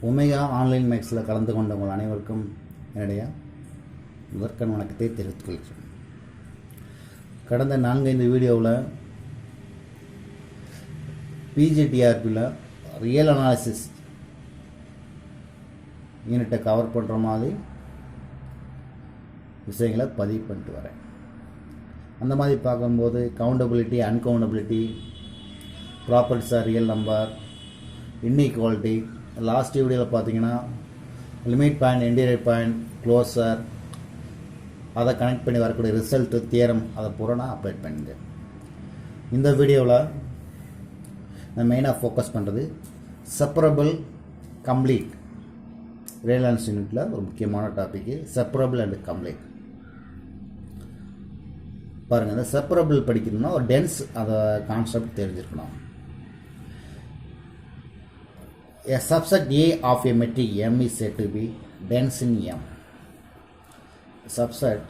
Omega online மேக்ஸில் கலந்து கொண்ட உங்கள் அனைவருக்கும் என்னுடைய முதற்கண் வணக்கத்தை தெரிவித்துக் கொள்கிறேன். கடந்த 4-5 வீடியோவில் பிஜிடிஆர்பியில் ரியல் அனாலிசிஸ் யூனிட்டை கவர் பண்ணுற மாதிரி விஷயங்களை பதிவு பண்ணிட்டு வரேன். அந்த மாதிரி பார்க்கும்போது countability, uncountability, properties R real number, inequality, last வீடியோவில் பார்த்தீங்கன்னா limit point, interior point, closure, அதை கனெக்ட் பண்ணி வரக்கூடிய ரிசல்ட்டு, தியரம், அதை பூரா நான் அப்டேட் பண்ணிட்டேன். இந்த வீடியோவில் நான் மெயினாக ஃபோக்கஸ் பண்ணுறது செப்பரபிள் கம்ப்ளீட் ரியலன்ஸ் யூனிட்டில் ஒரு முக்கியமான டாப்பிக்கு செப்பரபிள் அண்ட் கம்ப்ளீட். பாருங்கள், இந்த செப்பரபிள் படிக்கணும்னா ஒரு டென்ஸ் அதை கான்செப்ட் தெரிஞ்சிருக்கணும். A subset A of a metric M is said to be dense in M. Subset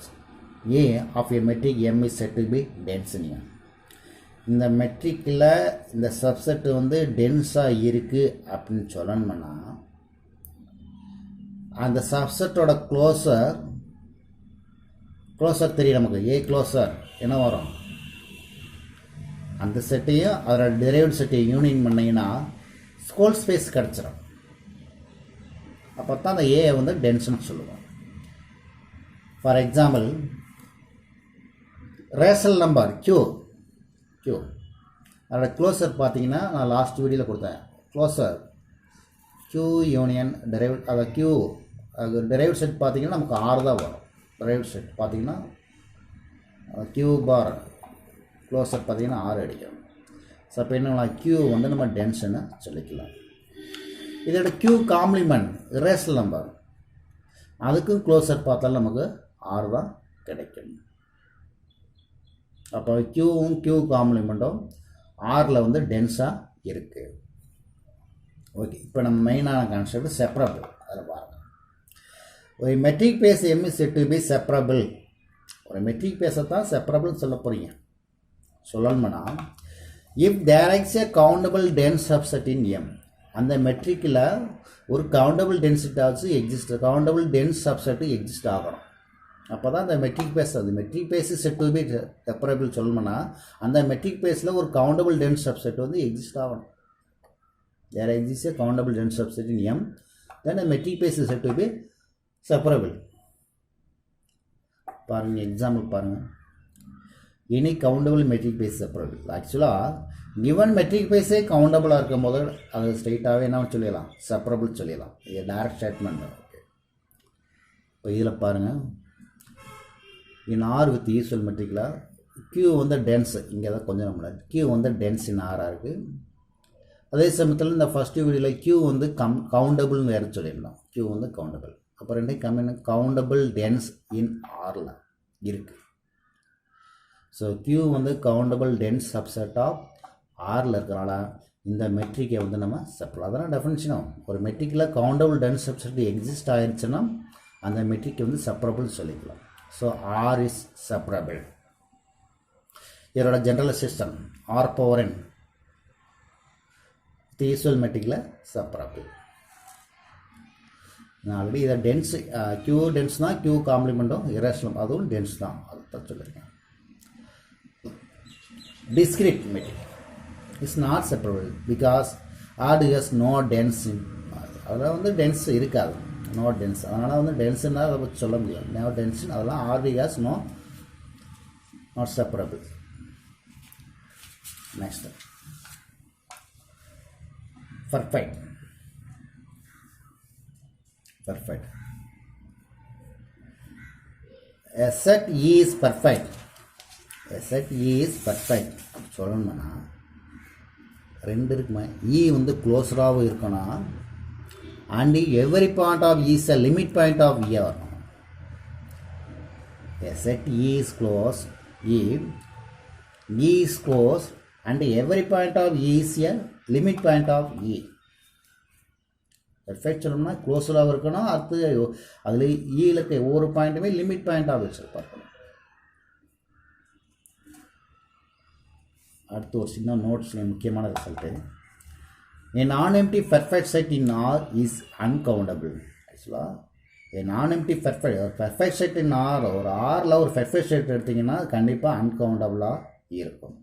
A of a metric M is said to be dense in M. இந்த மெட்ரிக்கில் இந்த subset வந்து டென்ஸாக இருக்குது அப்படின்னு சொல்லணும்னா அந்த சப்செட்டோட க்ளோசர் தெரியும் நமக்கு. ஏ க்ளோசர் என்ன வரும், அந்த செட்டையும் அதோட டெரைவ்டு செட்டையும் யூனியன் பண்ணிங்கன்னா ஸ்கோல் ஸ்பேஸ் கிடச்சிடும். அப்போ தான் அந்த ஏ வந்து டென்ஸ்னு சொல்லுவோம். For example, rational number Q அதோட க்ளோசர் பார்த்தீங்கன்னா நான் லாஸ்ட் வீடியோவில் கொடுத்தேன். க்ளோசர் கியூ யூனியன் டெரைவ், அதை கியூ அது டெரைவ் செட் பார்த்தீங்கன்னா நமக்கு 6 தான் வரும். டெரைவ் செட் பார்த்தீங்கன்னா கியூ பார் க்ளோசர் பார்த்தீங்கன்னா 6 அடிக்கும். ஸோ அப்போ என்ன, கியூ வந்து நம்ம டென்ஸ்ன்னு சொல்லிக்கலாம். இதோட கியூ காம்ப்ளிமெண்ட் ரேஷனல் நம்பர், அதுக்கும் க்ளோசர் பார்த்தாலும் நமக்கு 6 தான் கிடைக்கும். அப்போ கியூவும் கியூ காம்ப்ளிமெண்ட்டும் 6ல் வந்து டென்ஸாக இருக்குது. ஓகே, இப்போ நம்ம மெயினான கான்செப்ட் செப்பரபிள். அதில் பாருங்கள், ஒரு metric space M is set to be separable. ஒரு மெட்ரிக் பேஸை தான் செப்பரபிள்னு சொல்ல போகிறீங்க. சொல்லணும்னா if there is a countable dense subset in M, அந்த மெட்ரிக்கில் ஒரு countable density also exist, countable dense subset exist ஆகணும். அப்போ தான் அந்த மெட்ரிக் பேஸ், அது metric space set to be separable சொல்லணும்னா அந்த மெட்ரிக் பேஸில் ஒரு கவுண்டபிள் டென்ஸ் சப்செட் வந்து எக்ஸிஸ்ட் ஆகணும். there exists a countable dense subset in M, then a metric space is said to be separable. பாருங்கள், எக்ஸாம்பிள் பாருங்கள். Any countable metric space separable. ஆக்சுவலாக given metric பேஸே கவுண்டபுளாக இருக்கும் போது அது ஸ்ட்ரெயிட்டாகவே என்ன சொல்லிடலாம், செப்பரபிள் சொல்லிடலாம். இது டைரக்ட் ஸ்டேட்மெண்ட். ஓகே, இப்போ இதில் பாருங்கள், இன் ஆர் வித் ஈஸ்வல் மெட்ரிக்கில் கியூ வந்து டென்ஸ், இங்கே தான் கொஞ்சம் நம்மள கியூ வந்து டென்ஸ் இன் ஆராக இருக்குது. அதே சமயத்தில் இந்த ஃபஸ்ட்டு வீடியோவில் கியூ வந்து கவுண்டபுள்னு வேறு சொல்லிடலாம். கியூ வந்து கவுண்டபிள். அப்போ ரெண்டையும் கவுண்டபிள் டென்ஸ் இன் ஆரில் இருக்குது. ஸோ கியூ வந்து கவுண்டபிள் டென்ஸ் சப்செட் ஆஃப் ஆரில் இருக்கிறனால இந்த மெட்ரிக்கை வந்து நம்ம செப்பரபிள். அதெல்லாம் டெஃபினிஷனும், ஒரு மெட்ரிக்கில் கவுண்டபிள் டென்ஸ் சப்செட் எக்ஸிஸ்ட் ஆகிடுச்சுன்னா அந்த மெட்ரிக்கை வந்து செப்பரபிள் சொல்லிக்கலாம். So R is separable. இதோட generalisation R power n usual மெட்ரிக்கில் செப்பரபிள். நான் ஆல்ரெடி இதை டென்ஸ், கியூ டென்ஸ்னால் கியூ காம்ப்ளிமெண்ட்டும் இரேஷனல் அதுவும் டென்ஸ் தான், அதுதான் சொல்லியிருக்கேன். Discrete metric is not separable because R has no dense. அதில் வந்து டென்ஸ் இருக்காது, நோ டென்ஸ். அதனால் வந்து டென்ஸ்னால் அதை பற்றி சொல்ல முடியாது. நோ டென்ஸ், அதெல்லாம் R has no not separable. Next, perfect. A set E is perfect. A set E is perfect சொல்லணும்னா ரெண்டு இருக்குமே. E வந்து க்ளோஸராகவும் இருக்கணும், and every point of E is a limit point of E வரணும். A set E is closed if E is closed and every point of E is a limit point of E. Perfect சொல்லணும்னா க்ளோஸராகவும் இருக்கணும், அடுத்து அதில் ஈயில் இருக்க ஒவ்வொரு பாயிண்ட்டுமே limit point of வச்சு பார்க்கணும். அடுத்து ஒரு சின்ன நோட்ஸ், முக்கியமான result. A non-empty perfect set in R is uncountable. Actually, a non-empty perfect set in R or Rல ஒரு perfect set எடுத்தீங்கன்னா கண்டிப்பா uncountable இருக்கும்.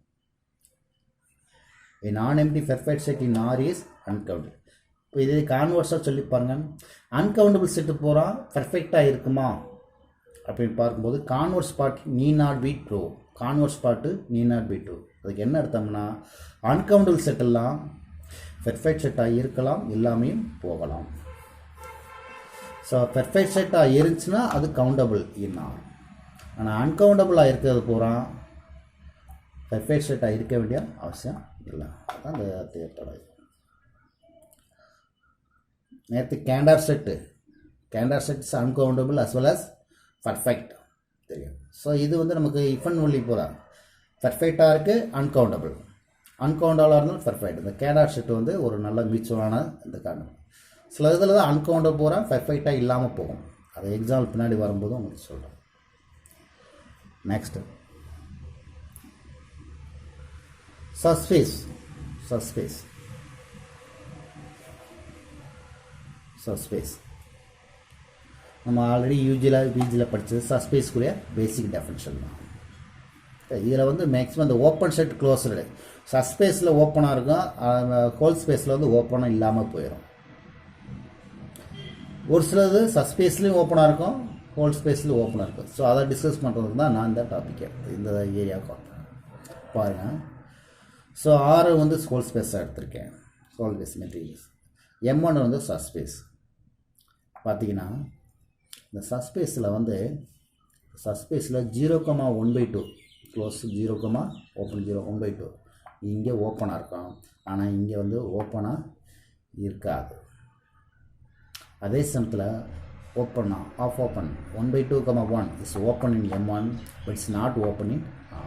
A non-empty perfect set in R is uncountable. இப்போ இது கான்வர்ஸா சொல்லி பாருங்க. uncountable செட் பூரா பெர்ஃபெக்ட்டா இருக்குமா அப்படின்னு பார்க்கும்போது converse part need not be true. Converse part need not be true. அதுக்கு என்ன அர்த்தம்னா uncountable செட் எல்லாம் பெர்ஃபெக்ட் செட்டாக இருக்கலாம், இல்லாமையும் போகலாம். ஸோ பெர்ஃபெக்ட் செட்டாக இருந்துச்சுன்னா அது கவுண்டபிள் இன்னா. ஆனால் அன்கவுண்டபுளாக இருக்கிறது பூரா பெர்ஃபெக்ட் செட்டாக இருக்க வேண்டிய அவசியம் இல்லை. அதுதான் இந்த தேர்தோட இது. நேற்று Cantor set is uncountable as well as perfect தெரியும். ஸோ இது வந்து நமக்கு இஃப் அண்ட் ஒன்லி பூரா பர்ஃபெக்டாக இருக்குது, அன்கவுண்டபுளாக இருந்தாலும் பர்ஃபெக்ட். இந்த கேண்டார் செட் வந்து ஒரு நல்ல மியூச்சுவலான இந்த காரணம். சில இதில் தான் அன்கவுண்டபிள் பூரா பர்ஃபெக்டாக இல்லாமல் போகும். அது எக்ஸாம்பிள் பின்னாடி வரும்போது உங்களுக்கு சொல்கிறேன். நெக்ஸ்ட்டு சப்ஸ்பேஸ் நம்ம ஆல்ரெடி யூஜியில் பிஜியில் படித்தது சப்ஸ்பேஸ்க்குரிய பேசிக் டெஃபினிஷன் தான். இதில் வந்து மேக்ஸிமம் இந்த ஓப்பன் செட் க்ளோஸ்டு சப்ஸ்பேஸில் ஓப்பனாக இருக்கும், ஹோல் ஸ்பேஸில் வந்து ஓப்பனாக இல்லாமல் போயிடும். ஒரு சிலது சப்ஸ்பேஸ்லேயும் ஓப்பனாக இருக்கும், ஹோல் ஸ்பேஸ்லேயும் ஓப்பனாக இருக்கும். ஸோ அதை டிஸ்கஸ் பண்ணுறதுக்கு தான் நான் இந்த டாப்பிக்கை இந்த ஏரியாவுக்கு பாருங்கள். ஸோ ஆறு வந்து ஹோல் ஸ்பேஸாக எடுத்திருக்கேன், ஹோல் ஸ்பேஸ் மெட்டீரியல்ஸ். M1 வந்து சப்ஸ்பேஸ். பார்த்தீங்கன்னா இந்த சப்ஸ்பேஸில் வந்து சப்ஸ்பேஸில் 0,1/2 க்ளோஸ் 0, ஓப்பன் 0, 1/2 இங்கே ஓப்பனாக இருக்கும், ஆனால் இங்கே வந்து ஓப்பனாக இருக்காது. அதே சமயத்தில் ஓப்பனாக of open 1/2, 1 is open in M1 but it's not open in R.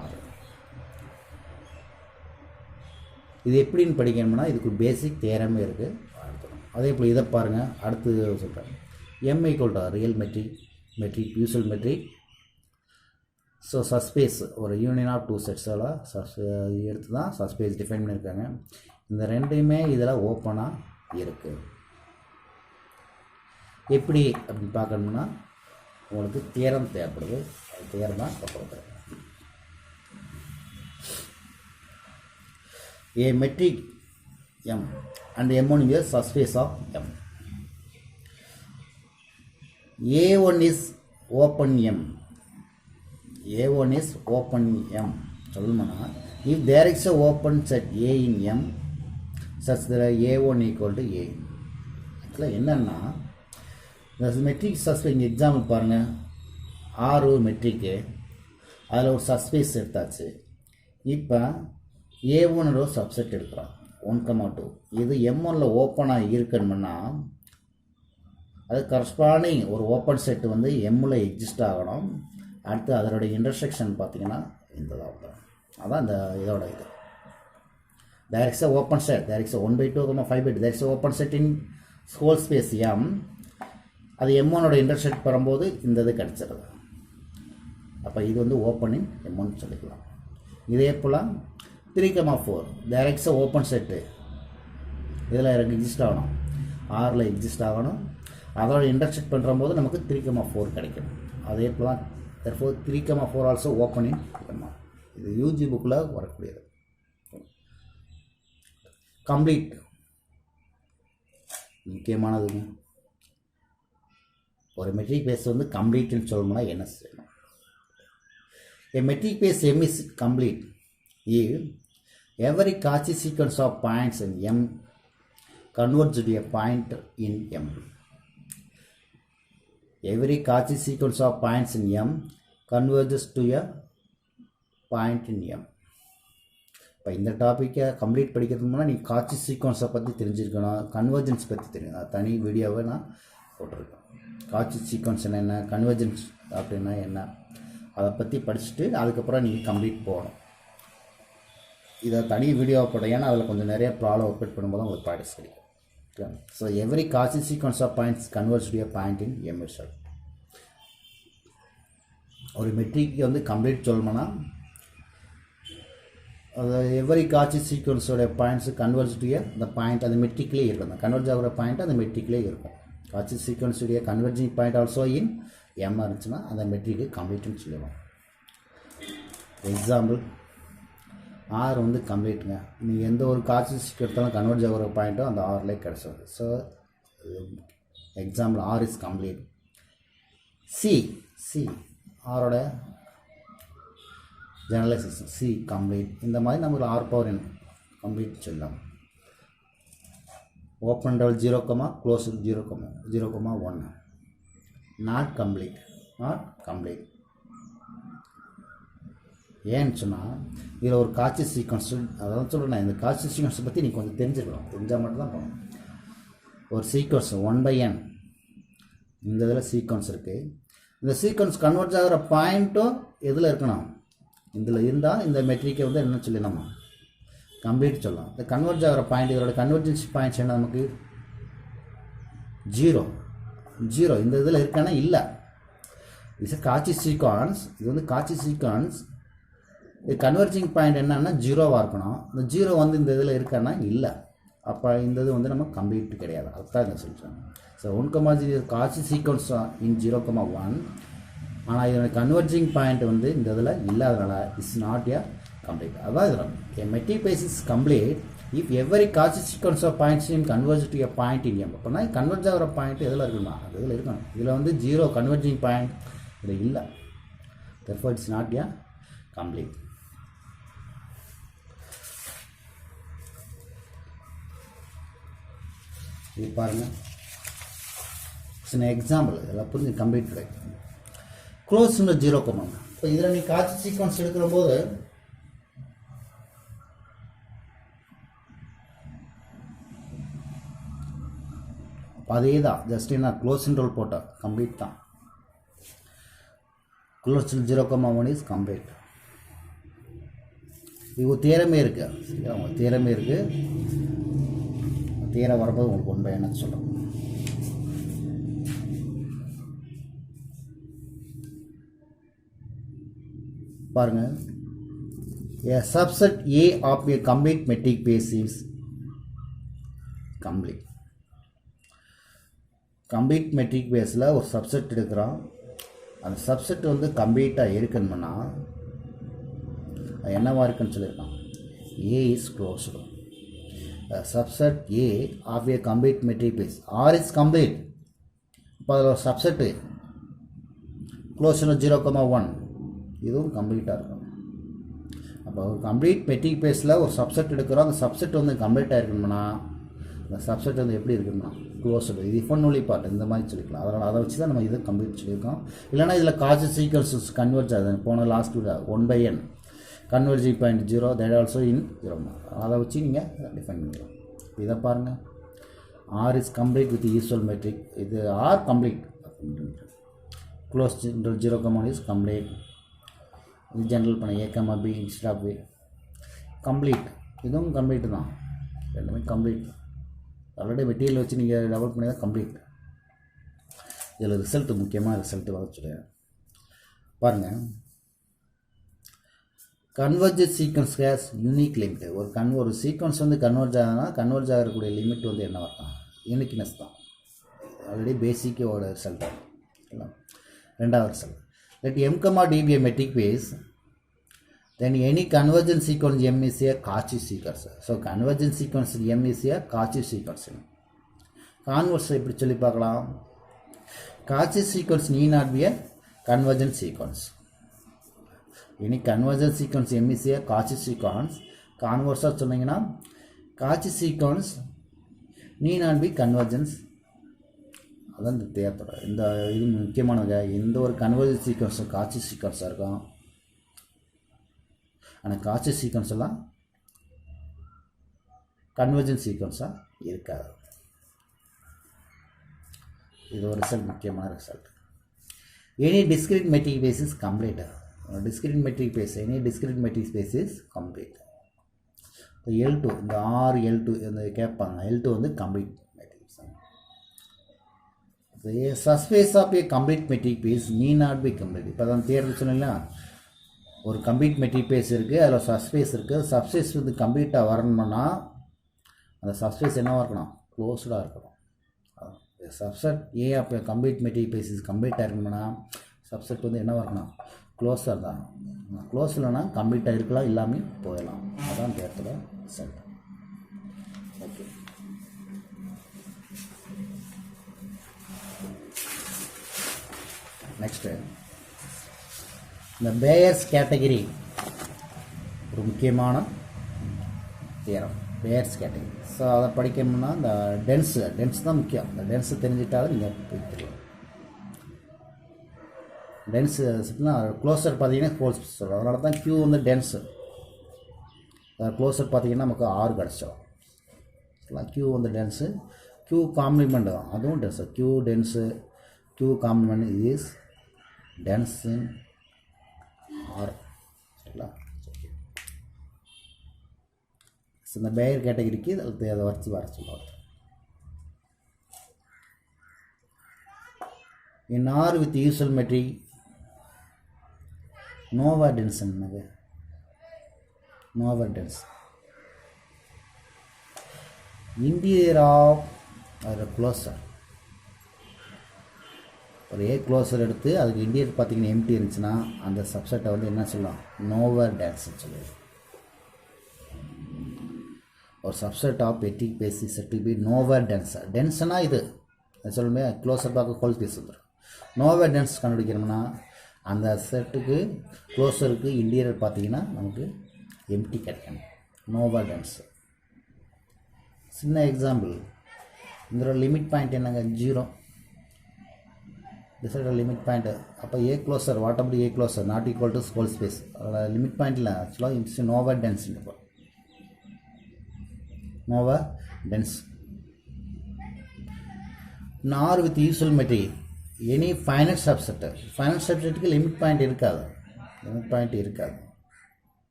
இது எப்படின்னு படிக்கணும்னா இதுக்கு பேசிக் தேரமே இருக்குது. அதே போல் இதை பாருங்கள், அடுத்து சொல்கிறேன். M = real metric usual metric. So subspace ஒரு யூனியன் ஆஃப் டூ செட்ஸோட எடுத்து தான் சப்ஸ்பேஸ் டிஃபைன் பண்ணியிருக்காங்க. இந்த ரெண்டையுமே இதில் ஓப்பனாக இருக்குது. எப்படி அப்படின்னு பார்க்கணும்னா உங்களுக்கு தியரம் தேவைப்படுது. அது தியரம் தான் கொடுக்குறேன். A metric M and M1 is subspace of M. A1 is open M. A1 is open M. சொல்லணும்னா if there is a open set A in M such that A1 equal to A. ஆக்சுவலாக என்னென்னா இந்த matric subspace example பாருங்கள். ஆறு matric அதில் ஒரு subspace எடுத்தாச்சு. இப்போ A1 ஒரு சப்செட் எடுக்கிறோம் 1,2. இது M1 ஓப்பனாக இருக்கணும்னா அது கரஸ்பாண்டிங் ஒரு ஓப்பன் செட்டு வந்து M எக்ஸிஸ்ட் ஆகணும். அடுத்து அதோடைய இன்டர்செக்ஷன் பார்த்தீங்கன்னா இந்த தான். அதான் இந்த இதோட இது. there is a open set, there is a 1/2, 5/2, there is a open set in whole space M. அது M1 இன்டர்செக்ட் வரும்போது இந்த இது கிடச்சிருது. அப்போ இது வந்து ஓப்பனிங் M1 சொல்லிக்கலாம். இதே போல் 3,4 there is a open set இதில் எனக்கு எக்ஸிஸ்ட் ஆகணும், ஆரில் எக்ஸிஸ்ட் ஆகணும். அதோட இன்டர்செக்ட் பண்ணுற போது நமக்கு 3,4 கிடைக்கும். அதே போல் தான் therefore 3,4 ஆல்சோ ஓப்பனிங் M1. இது யூஜி புக்கில் வரக்கூடியது. கம்ப்ளீட் முக்கியமானதுங்க. ஒரு மெட்ரிக் பேஸ் வந்து கம்ப்ளீட்னு சொல்லணும்னா என்ன செய்யணும்? A metric base M is complete if every Cauchy sequence of points in M converges to a point in M. Every Cauchy sequence of points in M converges to a point in M. இப்போ இந்த டாப்பிக்கை complete படிக்கிறதுக்கு முன்னாடி நீங்கள் காட்சி சீக்வன்ஸை பற்றி தெரிஞ்சிருக்கணும், convergence பற்றி தெரியும். அது தனி வீடியோவை நான் போட்டிருக்கேன். காட்சி சீக்வன்ஸ் என்ன, கன்வர்ஜென்ஸ் அப்படின்னா என்ன, அதை பற்றி படிச்சுட்டு அதுக்கப்புறம் நீங்கள் கம்ப்ளீட் போகணும். இதை தனி வீடியோவை போட்டேன், ஏன்னா அதில் கொஞ்சம் நிறைய ப்ராப்ளம் ஒர்க் அவுட் பண்ணும்போது உங்களுக்கு ப்ராக்டிஸ் கிடைக்கும். So every Cauchy sequence of points converges to a point in M itself. ஒரு மெட்ரிக்கு வந்து கம்ப்ளீட் சொல்லணும்னா எவரி காட்சி சீக்வன்ஸோட பாயிண்ட்ஸு கன்வர்ஜ் டு அந்த பாயிண்ட் அந்த மெட்ரிக்லேயே இருக்கும். கன்வர்ஜ் ஆகிற பாயிண்ட் அந்த மெட்ரிக்லேயே இருக்கும். காட்சி சீக்வன்ஸுடைய converging point also in M இருந்துச்சுன்னா அந்த மெட்ரிக்கு கம்ப்ளீட்னு சொல்லுவோம். எக்ஸாம்பிள் ஆர் வந்து கம்ப்ளீட்டுங்க. நீங்கள் எந்த ஒரு காட்சி எடுத்தாலும் கன்வர்ஜ் ஆகிற பாயிண்ட்டும் அந்த ஆர்லேயே கிடச்சிடும். So example R is complete. C ஆரோட ஜெனரலைசேஷன் சி கம்ப்ளீட். இந்த மாதிரி நமக்கு ஆர் பவர் என் கம்ப்ளீட் சொல்லலாம். Open double 0, close 0,1 not complete. ஏன்னு சொன்னால் இதில் ஒரு காட்சி சீக்வன்ஸ், அதான் சொல்கிறேன், இந்த காட்சி சீக்வன்ஸை பற்றி நீங்கள் கொஞ்சம் தெரிஞ்சுக்கலாம். தெரிஞ்சால் மட்டும்தான் போகணும். ஒரு சீக்வன்ஸ் 1/n இந்த இதில் சீக்வன்ஸ் இருக்குது. இந்த சீக்வன்ஸ் கன்வெர்ட் ஆகிற பாயிண்ட்டும் எதில் இருக்கணும், இதில் இருந்தால் இந்த மெட்ரிக்கை வந்து என்ன சொல்லணும், கம்ப்ளீட் சொல்லலாம். இந்த கன்வெர்ட் ஆகிற பாயிண்ட், இதோட கன்வர்ஜென்ஸ் பாயிண்ட்ஸ் என்ன நமக்கு 0 இந்த இதில் இருக்கானா இல்லை. இது காட்சி சீக்வன்ஸ், இது வந்து காட்சி சீக்வன்ஸ். இது கன்வர்ஜிங் பாயிண்ட் என்னன்னா 0வாக இருக்கணும். இந்த 0 வந்து இந்த இதில் இருக்கானா இல்லை. அப்போ இந்த இது வந்து நம்ம கம்ப்ளீட் கிடையாது. அதுதான் இதை சொல்கிறேன். ஸோ 1,0 காட்சி சீக்வன்ஸ் இன் 0,1. ஆனால் இதோட கன்வர்ஜிங் பாயிண்ட் வந்து இந்த இதில் இல்லாதனால இட்ஸ் நாட் எ கம்ப்ளீட். அதான் இதில் metric space is complete if every Cauchy sequence of points in converge to a point in M. அப்படின்னா கன்வர்ஜ் ஆகிற பாயிண்ட் எதில் இருக்கணும், அது இதில் இருக்கணும். இதில் வந்து 0 கன்வர்ஜிங் பாயிண்ட் இதில் இல்லை. therefore it's not a complete. இது பாருங்கள், சின்ன எக்ஸாம்பிள் இதெல்லாம் புரிஞ்சு கம்ப்ளீட் கிடைக்கும். க்ளோஸ் 0,1. இப்போ இதில் நீ காட்சி சீக்வன்ஸ் எடுக்கிற போது அதே தான், ஜஸ்ட் என்ன க்ளோஸ் ரோல் போட்டால் கம்ப்ளீட் தான். Close 0,1 is complete. இது தேரமே இருக்குது, சரியா, உங்களுக்கு தேரமே இருக்குது. தேரை வரப்போது உங்களுக்கு 1/n சொல்கிறோம். பாருங்கள், a subset A of a complete metric space is complete. Complete matric பேஸில் ஒரு சப்செட் எடுக்கிறோம். அந்த சப்செட் வந்து கம்ப்ளீட்டாக இருக்கணும்னா அது என்னவாக இருக்குன்னு சொல்லியிருக்கான், A is closed. Subset A of a complete metric space R is complete. இப்போ அதில் ஒரு சப்செட்டு க்ளோஸ் 0,1 இதுவும் கம்ப்ளீட்டாக இருக்கும். அப்போ ஒரு கம்ப்ளீட் மெட்ரிக் பேஸில் ஒரு சப்செட் எடுக்கிறோம். அந்த சப்செட் வந்து கம்ப்ளீட்டாக இருக்கணும்னா அந்த சப்செட் வந்து எப்படி இருக்கணும்னா க்ளோஸ்டு. இது இஃப் அண்ட் ஒன்லி பார்ட் இந்த மாதிரி சொல்லிக்கலாம். அதனால் அதை வச்சு தான் நம்ம இது கம்ப்ளீட் சொல்லியிருக்கோம். இல்லைனா இதில் காட்சி சீக்வன்ஸஸ் கன்வெர்ஜ் ஆகுது. போன last 1/n converging point 0 that also in 0. அதை வச்சு நீங்கள் டிஃபைன் பண்ணிக்கலாம். இதை பாருங்கள், R is complete with usual metric. இது R complete. Close 0,1 is complete. இது ஜென்ரல் பண்ண A, B instead of B complete. இதுவும் கம்ப்ளீட் தான், ரெண்டுமே கம்ப்ளீட். ஆல்ரெடி மெட்டீரியல் வச்சு நீங்கள் டெவலப் பண்ணி தான் கம்ப்ளீட். இதில் ரிசல்ட்டு முக்கியமாக ரிசல்ட்டு வர சொல்லுங்கள். பாருங்கள், converge sequence has unique limit. ஒரு சீக்வன்ஸ் வந்து கன்வர்ஜ் ஆகுதுன்னா கன்வர்ஜ் ஆகக்கூடிய லிமிட் வந்து என்ன வரலாம், யூனிக்னஸ் தான். ஆல்ரெடி பேசிக்கோட ரிசல்ட். ரெண்டாவது result, let M, D be a metric space, then any convergent sequence M is a Cauchy sequence. So convergent sequence M is a Cauchy sequence. Converse எப்படி சொல்லி பார்க்கலாம், Cauchy sequence need not be a convergent sequence. Any convergent sequence M is a Cauchy sequence. Converse சொன்னீங்கன்னா Cauchy sequence need not be convergence. அதான் இந்த தேர்தோட இந்த இது முக்கியமானது. எந்த ஒரு கன்வர்ஜென்ட் சீக்வன்ஸும் காட்சி சீக்வன்ஸாக இருக்கும். ஆனால் காட்சி சீக்வன்ஸ் எல்லாம் கன்வர்ஜென்ட் சீக்வன்ஸாக இருக்காது. இது ஒரு ரிசல்ட், முக்கியமான result. Any discrete metric space is complete. Discrete metric space, any discrete metric space is complete. இப்போ L2, இந்த R L2 இந்த கேட்பாங்க. L2 வந்து complete. A subspace of a complete metric space need not be complete. இப்போ தான் தேர்வு சொன்னீங்களா, ஒரு கம்ப்ளீட் மெட்ரிக் பேஸ் இருக்குது, அதில் சப்ஸ்பேஸ் இருக்குது. சப்ஸ்பேஸ் வந்து கம்ப்ளீட்டாக வரணும்னா அந்த சப்ஸ்பேஸ் என்னவாக இருக்கணும்? க்ளோஸ்டாக இருக்கணும். Subset A of complete metric space is கம்ப்ளீட்டாக இருக்கணும்னா சப்செட் வந்து என்னவாக இருக்கணும்? க்ளோஸாக தான். க்ளோஸ் இல்லைனா கம்ப்ளீட்டாக இருக்கலாம், இல்லாமல் போயிடலாம். அதான் இந்த இடத்துல செட். ஓகே, நெக்ஸ்ட்டு இந்த பேயர்ஸ் கேட்டகிரி ஒரு முக்கியமான தியரம். Payers category. ஸோ அதை படிக்கணும்னா இந்த டென்ஸ் தான் முக்கியம். இந்த டென்ஸு தெரிஞ்சிட்டாலும் நீங்கள் போய்க்கலாம். டென்ஸு க்ளோஸர் பார்த்தீங்கன்னா ஹோல்ஸ் சொல்கிறோம். அதனால தான் க்யூ வந்து டென்ஸு. க்ளோஸர் பார்த்தீங்கன்னா நமக்கு 6 கிடச்சிடும். க்யூ வந்து டென்ஸு. க்யூ காம்ப்ளிமெண்ட் அதுவும் dense. Q dense, Q complement is dense R. சரிங்களா? இந்த பேயர் கேட்டகரிக்கு அதை வர சொல்லுவாங்க. In R with usual metric, nova dense என்னது? nova dense. Interior of ஒரு closer. ஒரு A closer எடுத்து அதுக்கு இன்டீரியர் பார்த்தீங்கன்னா எம்டி இருந்துச்சுன்னா அந்த சப்செட்டை வந்து என்ன சொல்லலாம்? nova dense சொல்லுவோம். ஒரு subset of metric space is set to be nova dense. டென்ஸ்னா இது சொல்லுமே க்ளோஸர் பார்க்க ஹோல் பீஸ் வந்துடும். nova dense கண்டுபிடிக்கணும்னா அந்த செட்டுக்கு க்ளோஸருக்கு இன்டீரியர் பார்த்தீங்கன்னா நமக்கு எம்டி கிடைக்கணும். nova dense. சின்ன எக்ஸாம்பிள், இந்த லிமிட் பாயிண்ட் என்னங்க? 0. This is limit point. அப்போ A closure what about A closure not equal to whole space. அதோட லிமிட் பாயிண்டில் ஆக்சுவலாக it's nova dense. nova dense. In R with usual metric, any finite subset. Finite subsetக்கு limit point இருக்காது. Limit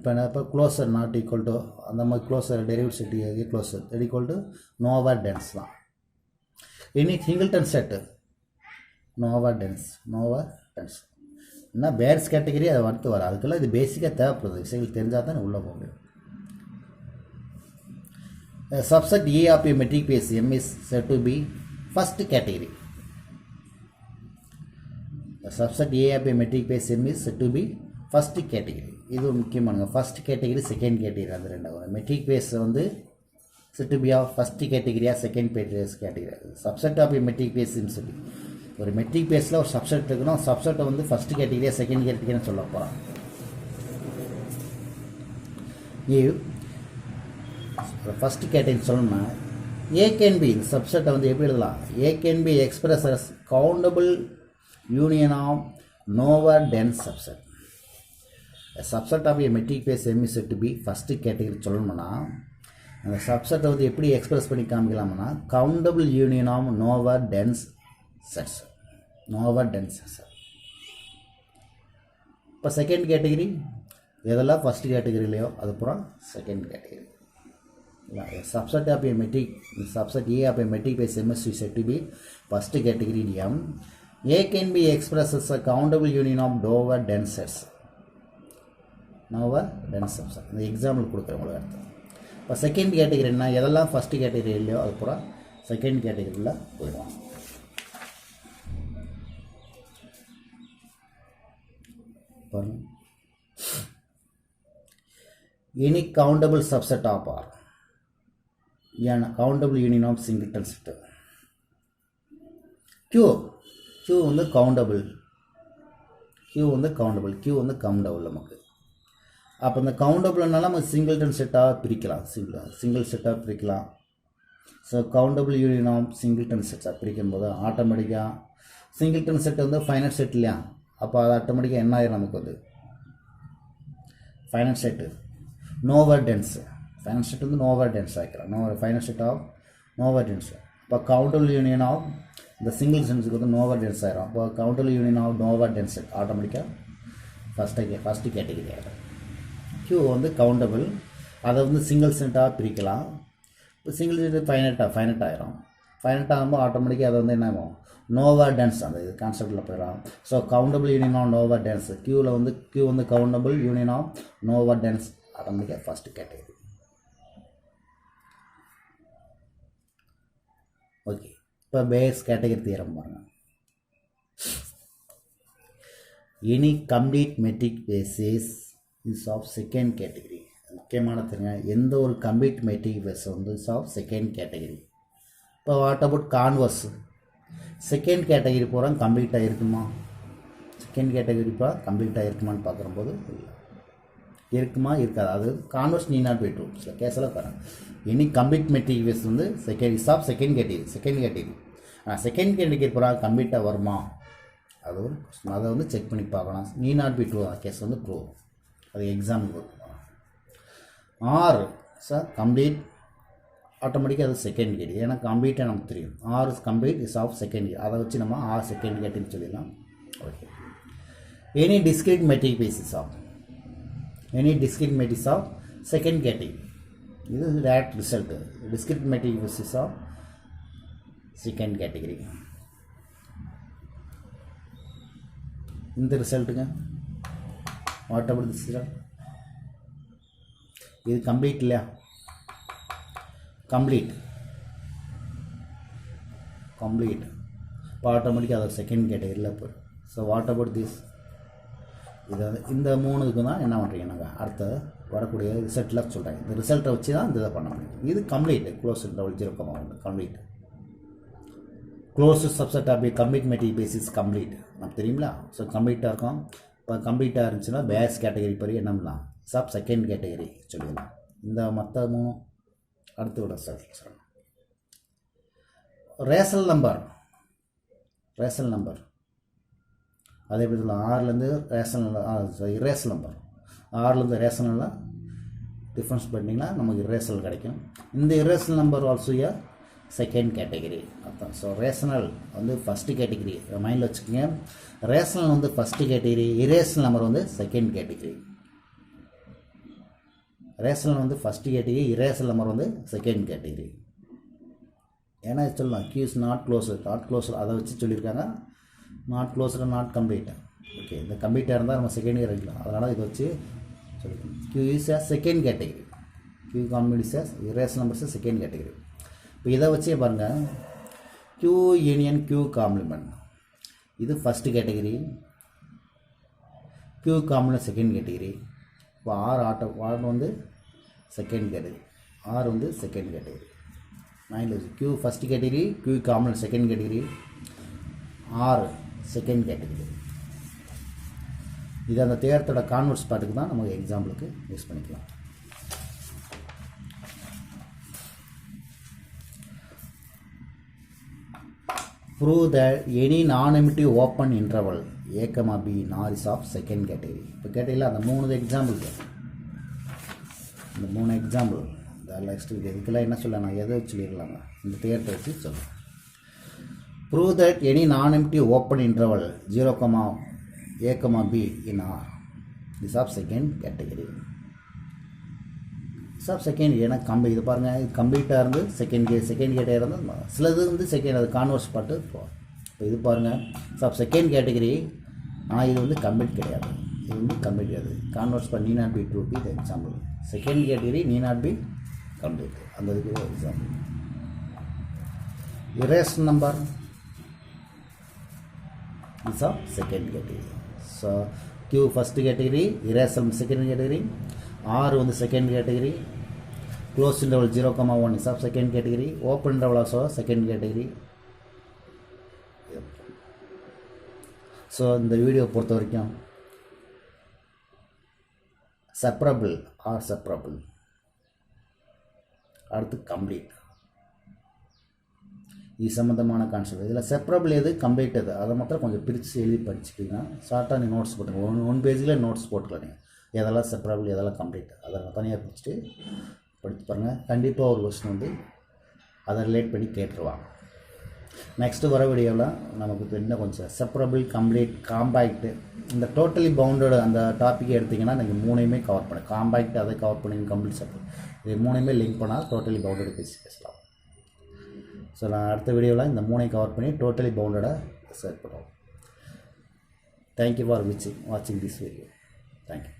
point அப்போ closure not equal to அந்த மாதிரி closure derived set A closure equal to nova dense தான். Any singleton set nova dense. என்ன Baire's category அதை அடுத்து வர. அதுக்கெல்லாம் இது பேசிக்காக தேவைப்படுது. விஷயங்கள் தெரிஞ்சால் தான் உள்ளே போக முடியும். Subset A of a metric base M is said to be first category. The subset A of a metric base M is said to be first category. இது முக்கியமானது. ஃபர்ஸ்ட் கேட்டகரி, செகண்ட் கேட்டகரி, அது ரெண்டாவது. Matric space வந்து said to be of first category or second category. Subset of a metric base M சொல்லி ஒரு matric பேஸில் ஒரு subset இருக்குன்னா சப்செட்டை வந்து ஃபர்ஸ்ட் கேட்டகரியா செகண்ட் கேட்டகரின்னு சொல்ல போகிறோம். ஃபஸ்ட்டு கேட்டகரி சொல்லணும்னா ஏ கேன் பி சப்செட்டை வந்து எப்படி எழுதலாம்? A can be express as countable union of nova dense subset. Subset of A metric space M is to be first category சொல்லணும்னா அந்த சப்செட்டை வந்து எப்படி எக்ஸ்பிரஸ் பண்ணி காமிக்கலாம்னா countable union of nova dense sets. இப்போ செகண்ட் கேட்டகரி எதெல்லாம் first கேட்டகரிலையோ அது பூரா second category. Subset of a metric, subset A of a metric base M is said to be first category M. A can be expressed as a countable union of nova dense sets. nova dense subset. இந்த example கொடுக்குறேன் உங்களுக்கு அர்த்தம். இப்போ second category என்ன? எதெல்லாம் first category இல்லையோ அது பூரா செகண்ட் கேட்டகரியில் போயிடுவோம். Any countable subset of R. Countable union of singleton set. Q வந்து கவுண்டபிள். Q வந்து கவுண்டபிள் நமக்கு. அப்போ இந்த கவுண்டபிள்னால நம்ம சிங்கிள்டன் செட்டாக பிரிக்கலாம். சிங்கிள் செட்டாக பிரிக்கலாம். So countable union of singleton செட்டாக பிரிக்கும் போது ஆட்டோமேட்டிக்காக சிங்கிள்டன் செட் வந்து ஃபைனட் செட் இல்லையா? அப்போ அது ஆட்டோமேட்டிக்காக என்ன ஆயிரும்? நமக்கு வந்து finite set nova dense. Finite set வந்து nova dense ஆகிக்கிறோம். Finite set of nova dense. இப்போ கவுண்டபிள் யூனியன் ஆஃப் இந்த சிங்கிள் சென்ஸுக்கு வந்து nova dense ஆகிரும். அப்போ countable union of nova dense ஆட்டோமேட்டிக்காக ஃபஸ்ட்டு கேட்டகரி ஆகிடும். Q வந்து கவுண்டபிள், அதை வந்து சிங்கிள் செட்டாக பிரிக்கலாம். இப்போ சிங்கிள் செட் ஃபைனட் ஆகிரும். ஃபைனட்டாக ஆகும்போது ஆட்டோமேட்டிக்காக அது வந்து என்ன ஆகும், நோவா டென்ஸ் அந்த இது கான்செப்டில் போயிடும். So countable union of nowhere dense, கியூவில் வந்து கியூ வந்து countable union of nowhere dense, ஆட்டோமேட்டிக்காக ஃபஸ்ட்டு கேட்டகரி. ஓகே, இப்போ பேஸ் கேட்டகரி தியரம் பாருங்கள். Any complete metric space is of second category. முக்கியமான தெரியுங்க, எந்த ஒரு கம்ப்ளீட் மெட்ரிக் பேஸ் வந்து இஸ் ஆஃப் செகண்ட் கேட்டகரி. இப்போ what about converse, second category பூரா கம்ப்ளீட்டாக இருக்குமா, செகண்ட் கேட்டகரி பூரா கம்ப்ளீட்டாக இருக்குமான்னு பார்க்கும்போது இல்லை, இருக்குமா இருக்காது. அது கான்வர்ஸ் நீ நாட் பை ட்ரூ. சில கேஸில் பாருங்கள், எனி கம்ப்ளீட் மெட்ரிக் பேஸ் வந்து second is of second category. ஆனால் செகண்ட் கேட்டகரி பூரா கம்ப்ளீட்டாக வருமா, அது ஒரு அதை வந்து செக் பண்ணி பார்க்கலாம். Need not be true case வந்து ட்ரூ, அது எக்ஸாம்பிள் கொடுக்கலாம். ஆர் சார் கம்ப்ளீட், ஆட்டோமேட்டிக்காக அது செகண்ட் கேட்டகரி, ஏன்னா கம்ப்ளீட்டாக நமக்கு தெரியும். R is complete is of second category, அதை வச்சு நம்ம ஆர் செகண்ட் கேட்டகரின்னு சொல்லிடலாம். Okay, any discrete metric spaces of, any discrete metrics of second category, இது direct result. Discrete metric spaces of second category, இந்த ரிசல்ட்டுங்க. வாட் அபவுட் திஸ் ரிசல்ட், இது complete இல்லையா, கம்ப்ளீட் இப்போ ஆட்டோமேட்டிக்காக அது செகண்ட் கேட்டகரியில் போய்டும். ஸோ வாட் அபவுட் திஸ், இதை வந்து இந்த மூணுக்கு தான் என்ன பண்ணுறீங்க, நாங்கள் அடுத்த வரக்கூடிய ரிசல்ட்டில் சொல்கிறேன். இந்த ரிசல்ட்டை வச்சு தான் இந்த இதை பண்ண முடியும். இது complete, close double 0,1 complete, close subset of complete metric space complete நமக்கு தெரியுங்களா. ஸோ கம்ப்ளீட்டாக இருக்கும். இப்போ கம்ப்ளீட்டாக இருந்துச்சுன்னா பேஸ் கேட்டகரி படி என்ன பண்ணலாம், சப் செகண்ட் கேட்டகரி சொல்லிடலாம். இந்த மற்ற மூணு அடுத்து விட சொல்லலாம். ரேஷனல் நம்பர் அதே எப்படி சொல்லலாம், ஆறுலேருந்து இரேஷனல் நம்பர், ஆறுலேருந்து ரேஷனலாக டிஃப்ரென்ஸ் பண்ணிங்கன்னா நமக்கு இரேஷனல் கிடைக்கும். இந்த இரேஷனல் நம்பர் ஆல்சோ ஏ செகண்ட் கேட்டகரி அர்த்தம். ஸோ ரேஷனல் வந்து ஃபஸ்ட்டு கேட்டகரி மைண்டில் வச்சுக்கோங்க. ரேஷனல் வந்து ஃபஸ்ட்டு கேட்டகரி, இரேஷனல் நம்பர் வந்து செகண்ட் கேட்டகரி. ரேஷனல் வந்து ஃபஸ்ட்டு கேட்டகரி, இரேஷனல் நம்பர் வந்து செகண்ட் கேட்டகரி. ஏன்னா சொல்லலாம் கியூ இஸ் நாட் க்ளோஸர் அதை வச்சு சொல்லியிருக்காங்க. Not closure not complete. Okay, இந்த கம்ப்ளீட்டாக இருந்தால் நம்ம செகண்ட் இயர் எடுக்கலாம், அதனால் இதை வச்சு சொல்லிக்கலாம். Q is a second category, Q complement is irrational numbers second category. இப்போ இதை வச்சே பாருங்கள், கியூ யூனியன் கியூ காம்ப்ளிமெண்ட் இது first category, Q complement second category. இப்போ ஆர் வந்து செகண்ட் கேட்டகரி, ஆர் வந்து செகண்ட் கேட்டகரி. மைண்டில் வச்சு Q first category, Q complement second category, R second category. இது அந்த தேரத்தோட கான்வர்ஸ் பாட்டுக்கு தான் நமக்கு எக்ஸாம்பிளுக்கு யூஸ் பண்ணிக்கலாம். Prove that any non-empty open interval a, b nor is of second category. இப்போ கேட்டீங்களா அந்த மூணு எக்ஸாம்பிள், இந்த மூணு எக்ஸாம்பிள் நெக்ஸ்ட் இதுக்கெல்லாம் என்ன சொல்லலாம், நான் எதை சொல்லிடலாங்க, இந்த தேரத்தை வச்சு சொல்லலாம். Prove that any non-empty open interval 0, a, b in R is of second category. Second ஏன்னா இது பாருங்கள், இது கம்ப்ளீட்டாக இருந்து செகண்ட் கேட்டகரி இருந்தால் சிலது வந்து செகண்ட் அது கான்வர்ஸ் பாட்டு. இப்போ இது பாருங்கள் செகண்ட் கேட்டகரி, ஆனால் இது வந்து கம்ப்ளீட் கிடையாது, இது வந்து கம்ப்ளீட் கிடையாது. Converse but need not be true be இது example. Second category need not be complete, அந்த இதுக்கு example. Irrational number is of second category. So Q first category, irrational second category, R வந்து second category, close interval 0,1 is of second category, open interval also second category. So இந்த video பொறுத்த வரைக்கும் separable R separable, அடுத்து complete, இது சம்மந்தமான concept. இதில் separable எது complete எது அதை மாத்திரம் கொஞ்சம் பிரித்து எழுதி படிச்சுக்கிட்டிங்கன்னா ஷார்ட்டாக நீ நோட்ஸ் போட்டுங்க. ஒன் பேஜில் நோட்ஸ் போட்டுக்கலாம். நீங்கள் எதெல்லாம் செப்பரபிள் எதெல்லாம் கம்ப்ளீட் அதை தனியாக பிடிச்சிட்டு படித்து பாருங்கள். கண்டிப்பாக ஒரு கொஸ்டின் வந்து அதை ரிலேட் பண்ணி கேட்டுருவாங்க. நெக்ஸ்ட்டு வர வீடியோவில் நமக்கு இப்போ இன்னும் கொஞ்சம் செப்பரபிள், கம்ப்ளீட், காம்பேக்டு, இந்த டோட்டலி பவுண்டட் அந்த டாப்பிக்கை எடுத்திங்கன்னா நீங்கள் மூணையுமே கவர் பண்ணு. காம்பேக்ட் அதை கவர் பண்ணி கம்ப்ளீட் செப்பரபிள் இது மூணையுமே லிங்க் பண்ணால் டோட்டலி பவுண்டட் பேசலாம். ஸோ நான் அடுத்த வீடியோவில் இந்த மூணையும் கவர் பண்ணி டோட்டலி பவுண்டடாக செட் பண்ணுவோம். தேங்க்யூ ஃபார் வாட்சிங் திஸ் வீடியோ. தேங்க்யூ.